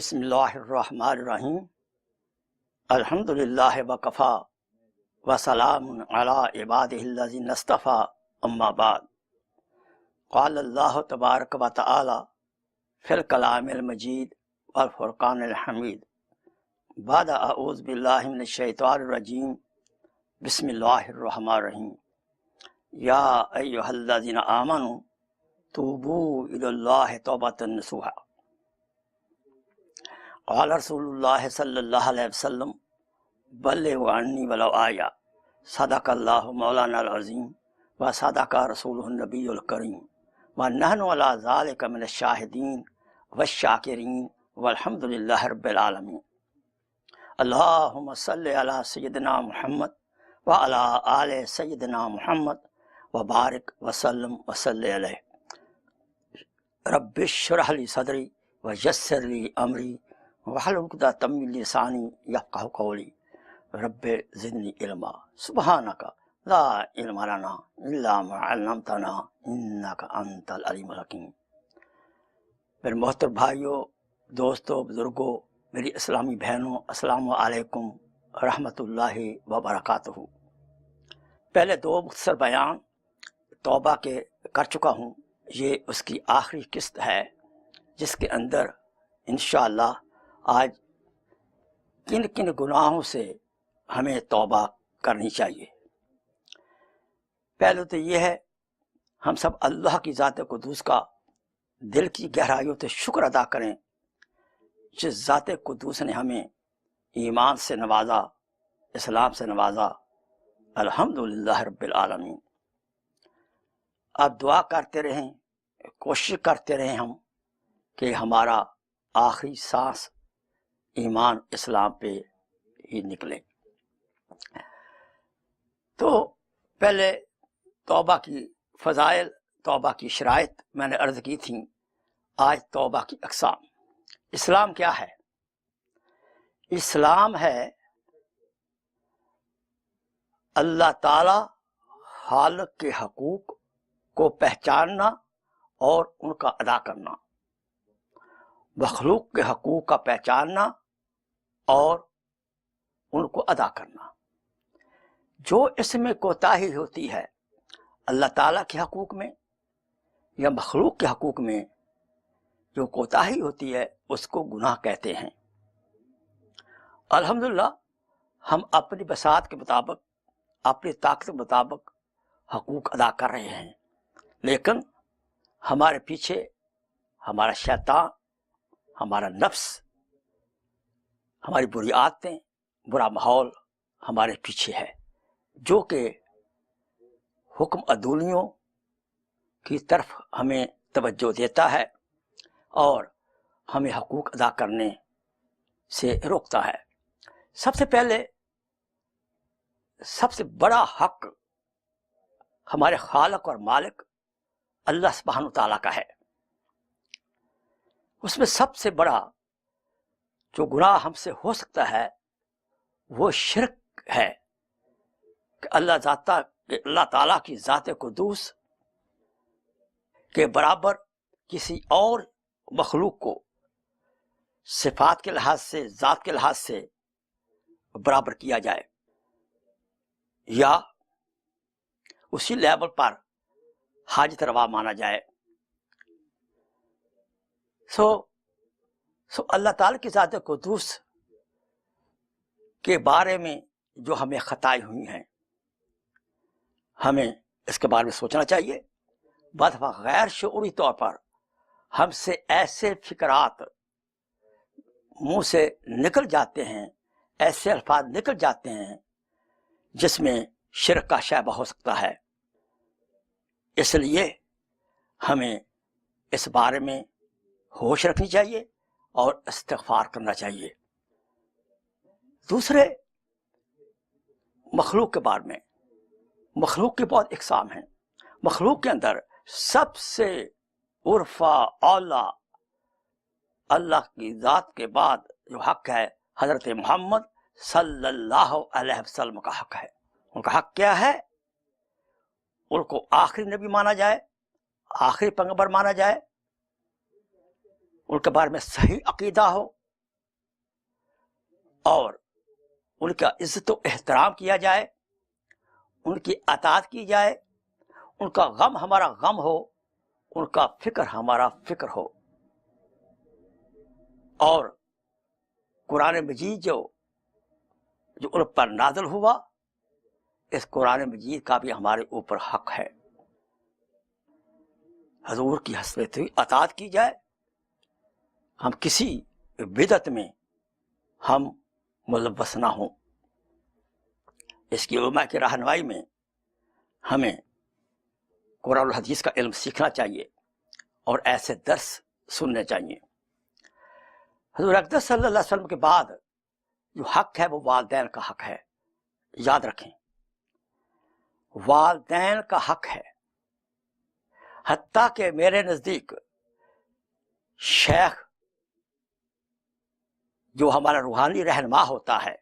بسم اللہ الرحمن الرحیم الحمدللہ وکفا وسلام علی عبادہ الذین اصطفی اما بعد قال اللہ تبارک و تعالی فی الکلام المجید والفرقان الحمید بعد اعوذ باللہ من الشیطان الرجیم بسم اللہ الرحمن الرحیم یا ایہا الذین آمنوا توبوا الی اللہ توبۃ نصوحا قال رسول اللہ صلی اللہ علیہ وسلم بلغوا عنی ولو آیا صدق اللہ مولانا العظیم و صدق رسولہ النبی الکریم ونحن علی ذلک من الشاہدین والشاکرین والحمد للہ رب العالمین اللہم صلی علی سیدنا محمد وعلی آل سیدنا محمد وبارک وسلم وصلی علیہ رب اشرح لی صدری ویسر لی امری واحلل عقدۃ من لسانی یفقہوا قولی رب زدنی علما سبحانک لا علم لنا الا ما علمتنا انک انت العلیم الحکیم۔ میرے محترم بھائیوں، دوستوں، بزرگوں، میری اسلامی بہنوں، السلام علیکم رحمۃ اللہ وبرکاتہ۔ پہلے دو مختصر بیان توبہ کے کر چکا ہوں، یہ اس کی آخری قسط ہے جس کے اندر انشاءاللہ آج کن کن گناہوں سے ہمیں توبہ کرنی چاہیے۔ پہلے تو یہ ہے ہم سب اللہ کی ذات قدوس کا دل کی گہرائیوں سے شکر ادا کریں جس ذات قدوس نے ہمیں ایمان سے نوازا، اسلام سے نوازا، الحمدللہ رب العالمین۔ اب دعا کرتے رہیں، کوشش کرتے رہیں ہم کہ ہمارا آخری سانس ایمان اسلام پہ ہی نکلے۔ تو پہلے توبہ کی فضائل، توبہ کی شرائط میں نے عرض کی تھیں۔ آج توبہ کی اقسام۔ اسلام کیا ہے؟ اسلام ہے اللہ تعالی خالق کے حقوق کو پہچاننا اور ان کا ادا کرنا، مخلوق کے حقوق کا پہچاننا اور ان کو ادا کرنا۔ جو اس میں کوتاہی ہوتی ہے اللہ تعالیٰ کے حقوق میں یا مخلوق کے حقوق میں، جو کوتاہی ہوتی ہے اس کو گناہ کہتے ہیں۔ الحمدللہ ہم اپنی بساط کے مطابق، اپنی طاقت کے مطابق حقوق ادا کر رہے ہیں، لیکن ہمارے پیچھے ہمارا شیطان، ہمارا نفس، ہماری بری عادتیں، برا ماحول ہمارے پیچھے ہے، جو کہ حکم عدولیوں کی طرف ہمیں توجہ دیتا ہے اور ہمیں حقوق ادا کرنے سے روکتا ہے۔ سب سے پہلے سب سے بڑا حق ہمارے خالق اور مالک اللہ سبحانہ وتعالیٰ کا ہے۔ اس میں سب سے بڑا جو گناہ ہم سے ہو سکتا ہے وہ شرک ہے کہ اللہ تعالیٰ کی ذات قدوس کے برابر کسی اور مخلوق کو صفات کے لحاظ سے، ذات کے لحاظ سے برابر کیا جائے، یا اسی لیول پر حاجت روا مانا جائے۔ سو اللہ تعالیٰ کی ذات قدوس کے بارے میں جو ہمیں خطائیں ہوئی ہیں، ہمیں اس کے بارے میں سوچنا چاہیے۔ بعض دفعہ غیر شعوری طور پر ہم سے ایسے فکرات منہ سے نکل جاتے ہیں، ایسے الفاظ نکل جاتے ہیں جس میں شرک کا شائبہ ہو سکتا ہے۔ اس لیے ہمیں اس بارے میں ہوش رکھنی چاہیے اور استغفار کرنا چاہیے۔ دوسرے، مخلوق کے بارے میں، مخلوق کی بہت اقسام ہیں۔ مخلوق کے اندر سب سے عرفہ اولا اللہ کی ذات کے بعد جو حق ہے حضرت محمد صلی اللہ علیہ وسلم کا حق ہے۔ ان کا حق کیا ہے؟ ان کو آخری نبی مانا جائے، آخری پیغمبر مانا جائے، ان کے بارے میں صحیح عقیدہ ہو، اور ان کا عزت و احترام کیا جائے، ان کی اطاعت کی جائے، ان کا غم ہمارا غم ہو، ان کا فکر ہمارا فکر ہو۔ اور قرآن مجید جو ان پر نازل ہوا، اس قرآن مجید کا بھی ہمارے اوپر حق ہے۔ حضور کی حسب اطاعت کی جائے، ہم کسی بدعت میں ہم ملوث نہ ہوں۔ اس کی علماء کی رہنمائی میں ہمیں قرآن و حدیث کا علم سیکھنا چاہیے اور ایسے درس سننے چاہیے۔ حضور اقدس صلی اللہ علیہ وسلم کے بعد جو حق ہے وہ والدین کا حق ہے، یاد رکھیں، والدین کا حق ہے۔ حتیٰ کہ میرے نزدیک شیخ جو ہمارا روحانی رہنما ہوتا ہے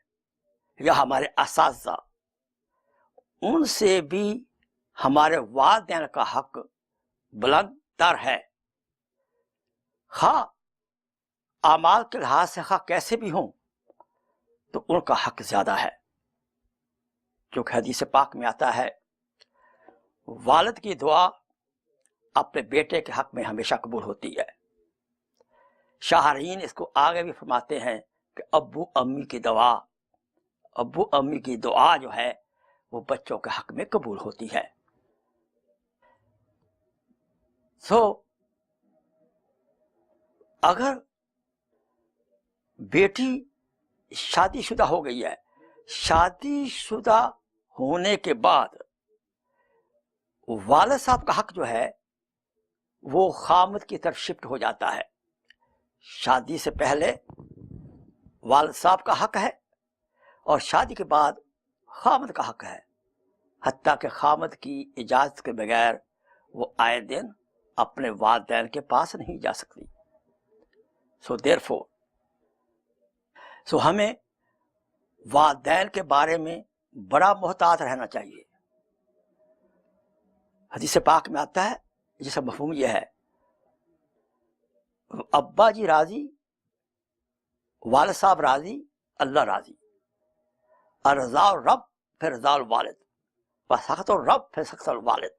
یا ہمارے اساتذہ، ان سے بھی ہمارے والدین کا حق بلند تر ہے، خواہ اعمال کے لحاظ سے خواہ کیسے بھی ہوں، تو ان کا حق زیادہ ہے، کیونکہ حدیث پاک میں آتا ہے والد کی دعا اپنے بیٹے کے حق میں ہمیشہ قبول ہوتی ہے۔ شاہرین اس کو آگے بھی فرماتے ہیں کہ ابو امی کی دعا جو ہے وہ بچوں کے حق میں قبول ہوتی ہے۔ اگر بیٹی شادی شدہ ہو گئی ہے، شادی شدہ ہونے کے بعد والد صاحب کا حق جو ہے وہ خامد کی طرف شفٹ ہو جاتا ہے۔ شادی سے پہلے والد صاحب کا حق ہے اور شادی کے بعد خامد کا حق ہے، حتیٰ کہ خامد کی اجازت کے بغیر وہ آئے دن اپنے والدین کے پاس نہیں جا سکتی۔ ہمیں والدین کے بارے میں بڑا محتاط رہنا چاہیے۔ حدیث پاک میں آتا ہے جس کا مفہوم یہ ہے، ابا جی راضی، والد صاحب راضی، اللہ راضی۔ رضا الرب پھر رضا الوالد، سخط الرب پھر سخط الوالد۔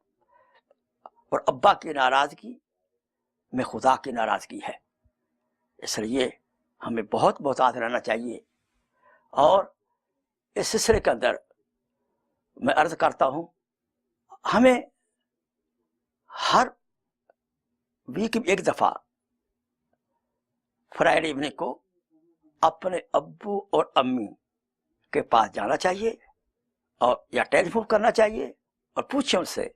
اور ابا کی ناراضگی میں خدا کی ناراضگی ہے، اس لیے ہمیں بہت محتاط رہنا چاہیے۔ اور اس سلسلے کے اندر میں عرض کرتا ہوں، ہمیں ہر ویک میں ایک دفعہ فرائیڈے ایوننگ کو اپنے ابو اور امی کے پاس جانا چاہیے اور یا ٹیلی فون کرنا چاہیے اور پوچھیں ان سے،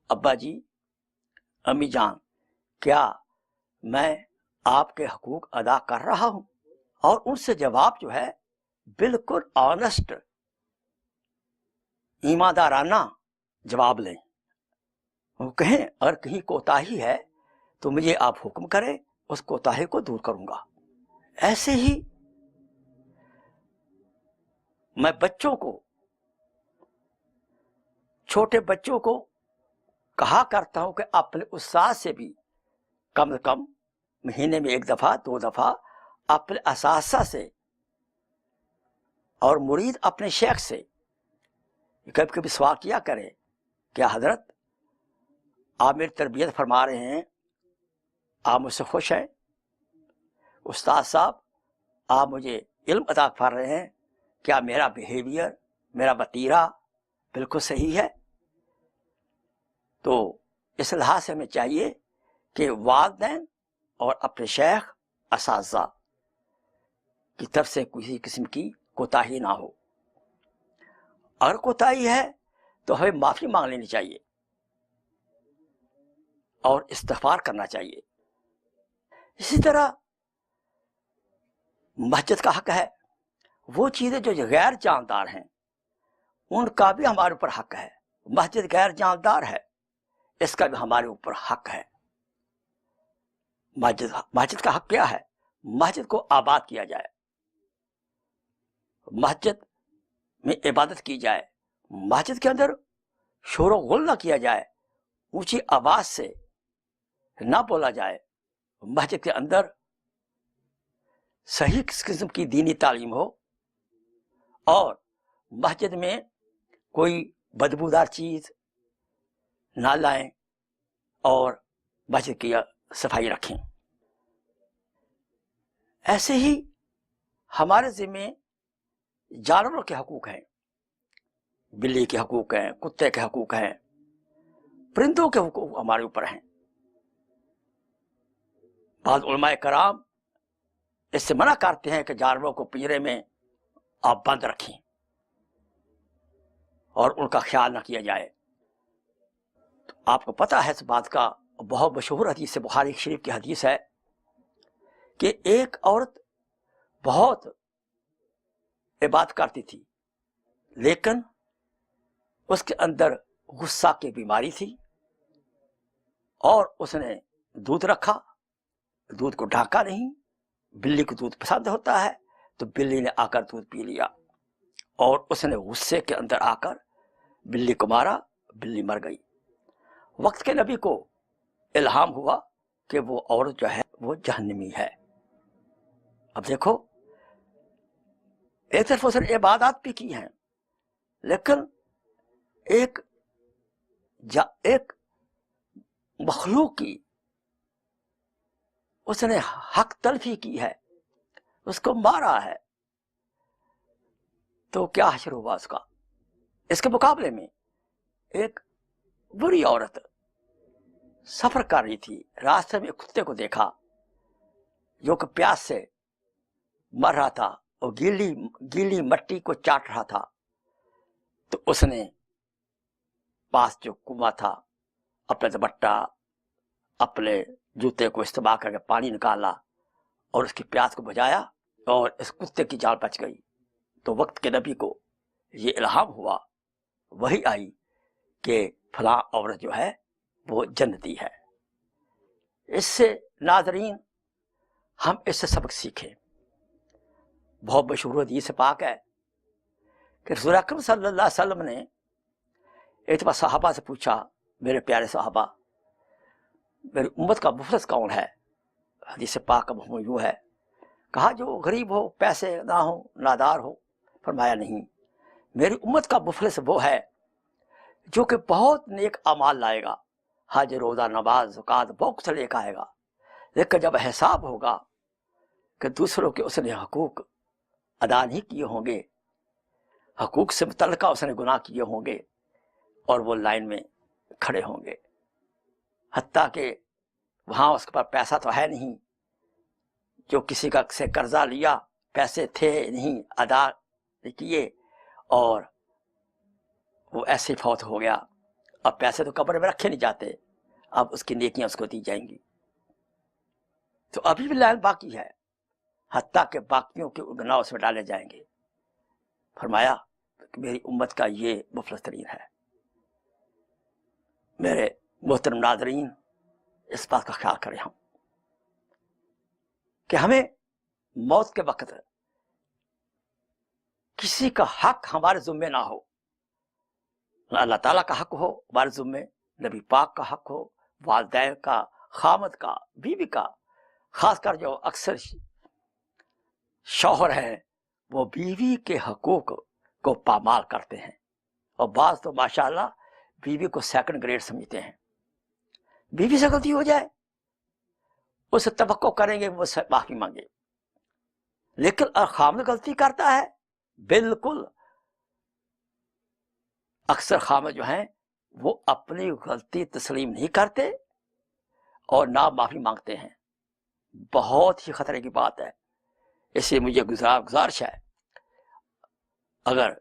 ابا جی، امی جان، کیا میں آپ کے حقوق ادا کر رہا ہوں؟ اور ان سے جواب جو ہے بالکل آنسٹ، ایماندارانہ جواب لیں۔ وہ کہیں اگر کہیں کوتاہی ہے تو مجھے آپ حکم کریں، اس کوتاہی کو دور کروں گا۔ ایسے ہی میں بچوں کو، چھوٹے بچوں کو کہا کرتا ہوں کہ اپنے استاد سے بھی کم از کم مہینے میں ایک دفعہ 2 دفعہ اپنے اساتذہ سے اور مرید اپنے شیخ سے کبھی کبھی سوال کیا کرے، کیا حضرت آپ میری تربیت فرما رہے ہیں، آپ مجھ سے خوش ہیں؟ استاد صاحب آپ مجھے علم عطا کر رہے ہیں، کیا میرا بیہیویئر، میرا وتیرہ بالکل صحیح ہے؟ تو اس لحاظ سے ہمیں چاہیے کہ والدین اور اپنے شیخ اساتذہ کی طرف سے کسی قسم کی کوتاہی نہ ہو۔ اگر کوتاہی ہے تو ہمیں معافی مانگ لینی چاہیے اور استغفار کرنا چاہیے۔ اسی طرح مسجد کا حق ہے، وہ چیزیں جو غیر جاندار ہیں ان کا بھی ہمارے اوپر حق ہے۔ مسجد غیر جاندار ہے، اس کا بھی ہمارے اوپر حق ہے۔ مسجد کا حق کیا ہے؟ مسجد کو آباد کیا جائے، مسجد میں عبادت کی جائے، مسجد کے اندر شور و غل نہ کیا جائے، اونچی آواز سے نہ بولا جائے، مسجد کے اندر صحیح قسم کی دینی تعلیم ہو، اور مسجد میں کوئی بدبودار چیز نہ لائیں اور مسجد کی صفائی رکھیں۔ ایسے ہی ہمارے ذمے جانوروں کے حقوق ہیں، بلی کے حقوق ہیں، کتے کے حقوق ہیں، پرندوں کے حقوق ہمارے اوپر ہیں۔ بعض علماء کرام اس سے منع کرتے ہیں کہ جانوروں کو پنجرے میں آپ بند رکھیں اور ان کا خیال نہ کیا جائے۔ تو آپ کو پتہ ہے اس بات کا، بہت مشہور حدیث ہے، بخاری شریف کی حدیث ہے کہ ایک عورت بہت عبادت کرتی تھی، لیکن اس کے اندر غصہ کی بیماری تھی، اور اس نے دودھ رکھا، دودھ کو ڈھانکا نہیں۔ بلی کو دودھ پسند ہوتا ہے تو بلی نے آ کر دودھ پی لیا، اور اس نے غصے کے اندر آ کر بلی کو مارا، بلی مر گئی۔ وقت کے نبی کو الہام ہوا کہ وہ عورت جو ہے وہ جہنمی ہے۔ اب دیکھو، ایک طرف اس نے عبادات بھی کی ہیں، لیکن ایک مخلوق کی اس نے حق تلفی کی ہے، اس کو مارا ہے، تو کیا حشر ہوا اس کا؟ اس کے مقابلے میں ایک بری عورت سفر کر رہی تھی، راستے میں ایک کتے کو دیکھا جو کہ پیاس سے مر رہا تھا اور گیلی مٹی کو چاٹ رہا تھا، تو اس نے پاس جو کنواں تھا اپنا دوپٹہ، اپنے جوتے کو استعمال کر کے پانی نکالا اور اس کی پیاس کو بجھایا، اور اس کتے کی جان بچ گئی۔ تو وقت کے نبی کو یہ الہام ہوا، وہی آئی کہ فلاں عورت جو ہے وہ جنتی ہے۔ اس سے ناظرین ہم اس سے سبق سیکھیں۔ بہت مشہور حدیث پاک ہے کہ رسول اکرم صلی اللہ علیہ وسلم نے ایک بار صحابہ سے پوچھا، میرے پیارے صحابہ، میری امت کا مفلس کون ہے؟ حدیث پاک کا مفہوم یوں ہے، کہا جو غریب ہو، پیسے نہ ہو، نادار ہو۔ فرمایا نہیں، میری امت کا مفلس وہ ہے جو کہ بہت نیک اعمال لائے گا، حج، روزہ، نماز، زکوٰۃ بہت کچھ لے کے آئے گا، لیکن جب حساب ہوگا کہ دوسروں کے اس نے حقوق ادا نہیں کیے ہوں گے، حقوق سے متعلقہ اس نے گناہ کیے ہوں گے، اور وہ لائن میں کھڑے ہوں گے، حتیٰ کہ وہاں اس کے پاس پیسہ تو ہے نہیں، جو کسی کا سے قرضہ لیا، پیسے تھے نہیں، ادا نہیں کیے، اور وہ ایسے فوت ہو گیا۔ اب پیسے تو قبر میں رکھے نہیں جاتے، اب اس کی نیکیاں اس کو دی جائیں گی، تو ابھی بھی لائن باقی ہے، حتیٰ کہ باقیوں کے گناہ اس میں ڈالے جائیں گے۔ فرمایا کہ میری امت کا یہ مفلس ترین ہے۔ میرے محترم ناظرین، اس بات کا خیال کریں ہم کہ ہمیں موت کے وقت کسی کا حق ہمارے ذمے نہ ہو، نہ اللہ تعالیٰ کا حق ہو ہمارے ذمے، نبی پاک کا حق ہو، والدین کا، خامد کا، بیوی کا، خاص کر جو اکثر شوہر ہیں وہ بیوی کے حقوق کو پامال کرتے ہیں، اور بعض تو ماشاءاللہ بیوی کو سیکنڈ گریڈ سمجھتے ہیں۔ بیوی سے غلطی ہو جائے اس سے توقع کریں گے وہ سے معافی مانگے، لیکن اگر خامد غلطی کرتا ہے، بالکل اکثر خامد جو ہیں وہ اپنی غلطی تسلیم نہیں کرتے اور نہ معافی مانگتے ہیں۔ بہت ہی خطرے کی بات ہے، اس لیے مجھے گزارش ہے، اگر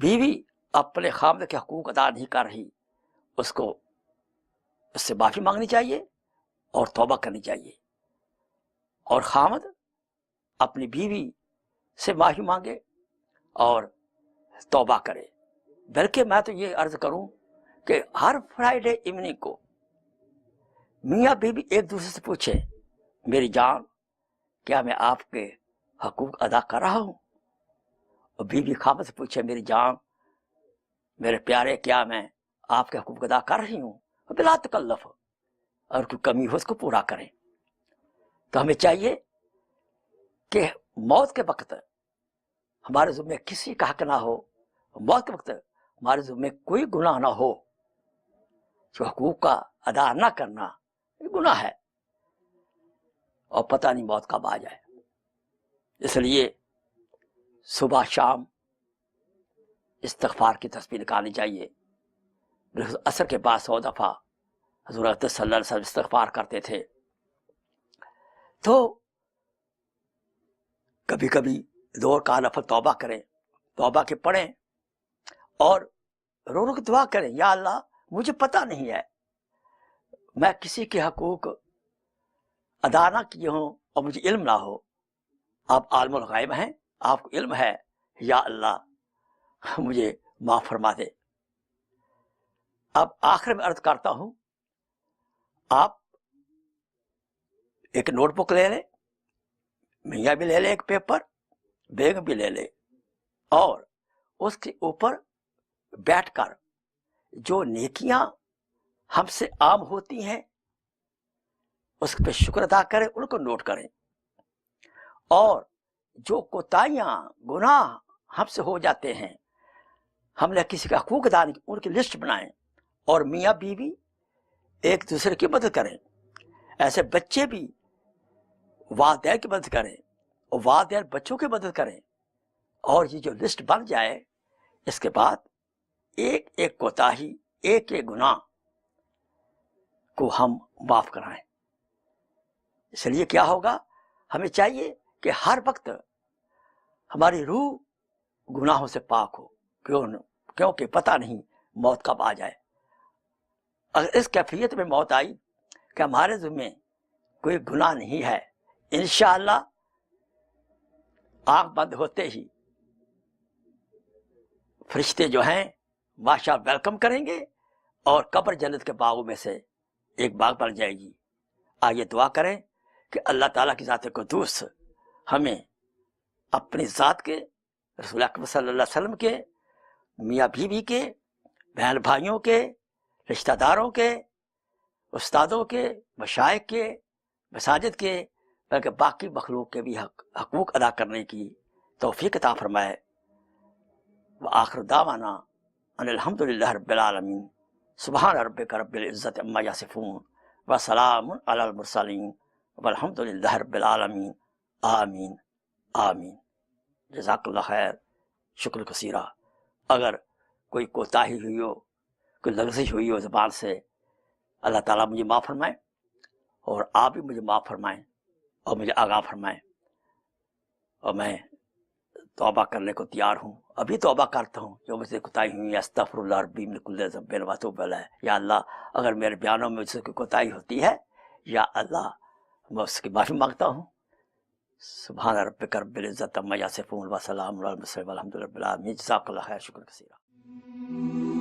بیوی اپنے خامد کے حقوق ادا نہیں کر رہی، اس کو اس سے معافی مانگنی چاہیے اور توبہ کرنی چاہیے، اور خامد اپنی بیوی سے معافی مانگے اور توبہ کرے۔ بلکہ میں تو یہ عرض کروں کہ ہر فرائیڈے ایوننگ کو میاں بیوی ایک دوسرے سے پوچھیں، میری جان کیا میں آپ کے حقوق ادا کر رہا ہوں؟ اور بیوی خامد سے پوچھے، میری جان، میرے پیارے، کیا میں آپ کے حقوق ادا کر رہی ہوں؟ بلا تکلف، اور کوئی کمی ہو اس کو پورا کریں۔ تو ہمیں چاہیے کہ موت کے وقت ہمارے ذمے کسی کا حق نہ ہو، موت کے وقت ہمارے ذمے کوئی گناہ نہ ہو، جو حقوق کا ادا نہ کرنا یہ گناہ ہے، اور پتہ نہیں موت کب آ جائے۔ اس لیے صبح شام استغفار کی تسبیح نکالنی چاہیے۔ عصر کے بعد 100 دفعہ حضور اقدس صلی اللہ علیہ وسلم استغفار کرتے تھے۔ تو کبھی کبھی 2 رکعت نفل توبہ کریں، توبہ کے پڑھیں، اور رو رو کے دعا کریں، یا اللہ مجھے پتہ نہیں ہے، میں کسی کے حقوق ادا نہ کیے ہوں اور مجھے علم نہ ہو، آپ عالم الغیب ہیں، آپ کو علم ہے، یا اللہ مجھے معاف فرما دے۔ اب آخر میں عرض کرتا ہوں، آپ ایک نوٹ بک لے لیں، میاں بھی لے لیں، ایک پیپر، بیگ بھی لے لیں، اور اس کے اوپر بیٹھ کر جو نیکیاں ہم سے عام ہوتی ہیں اس پہ شکر ادا کریں، ان کو نوٹ کریں، اور جو کوتاہیاں گناہ ہم سے ہو جاتے ہیں، ہم نے کسی کا حقوق ادا نہیں، ان کی لسٹ بنائیں، اور میاں بیوی ایک دوسرے کی مدد کریں، ایسے بچے بھی والدین کی مدد کریں اور والدین بچوں کی مدد کریں، اور یہ جو لسٹ بن جائے، اس کے بعد ایک ایک کوتاہی، ایک ایک گناہ کو ہم معاف کرائیں۔ اس لیے کیا ہوگا، ہمیں چاہیے کہ ہر وقت ہماری روح گناہوں سے پاک ہو، کیونکہ پتہ نہیں موت کب آ جائے۔ اگر اس کیفیت میں موت آئی کہ ہمارے ذمے کوئی گناہ نہیں ہے، انشاءاللہ آنکھ بند ہوتے ہی فرشتے جو ہیں ماشاء ویلکم کریں گے، اور قبر جنت کے باغوں میں سے ایک باغ بن جائے گی۔ آئیے دعا کریں کہ اللہ تعالیٰ کی ذات قدوس ہمیں اپنی ذات کے، رسول اکرم صلی اللہ علیہ وسلم کے، میاں بیوی کے، بہن بھائیوں کے، رشتہ داروں کے، استادوں کے، مشائخ کے، مساجد کے، بلکہ باقی مخلوق کے بھی حقوق ادا کرنے کی توفیق عطا فرمائے۔ وآخر دعوانا ان الحمد للہ رب العالمین، سبحان ربک رب العزت عما یصفون، وسلام علی المرسلین، والحمد للہ رب العالمین، آمین آمین۔ جزاک اللہ خیر، شکر کثیرہ۔ اگر کوئی کوتاہی ہوئی ہو، کوئی لغزش ہوئی ہو زبان سے، اللہ تعالیٰ مجھے معاف فرمائے، اور آپ بھی مجھے معاف فرمائیں اور مجھے آگاہ فرمائیں، اور میں توبہ کرنے کو تیار ہوں، ابھی توبہ کرتا ہوں جو مجھ سے کوتاہی ہوئی۔ استغفر اللہ ربی من کل ذنب واتوب الیہ۔ یا اللہ اگر میرے بیانوں میں مجھ سے کوئی کوتاہی ہوتی ہے، یا اللہ میں اس کی معافی مانگتا ہوں۔ سبحان ربک رب العزت عما یصفون، وسلام علی المرسلین، والحمد للہ رب العالمین۔ جزاک اللہ خیر، شکر کثیرہ۔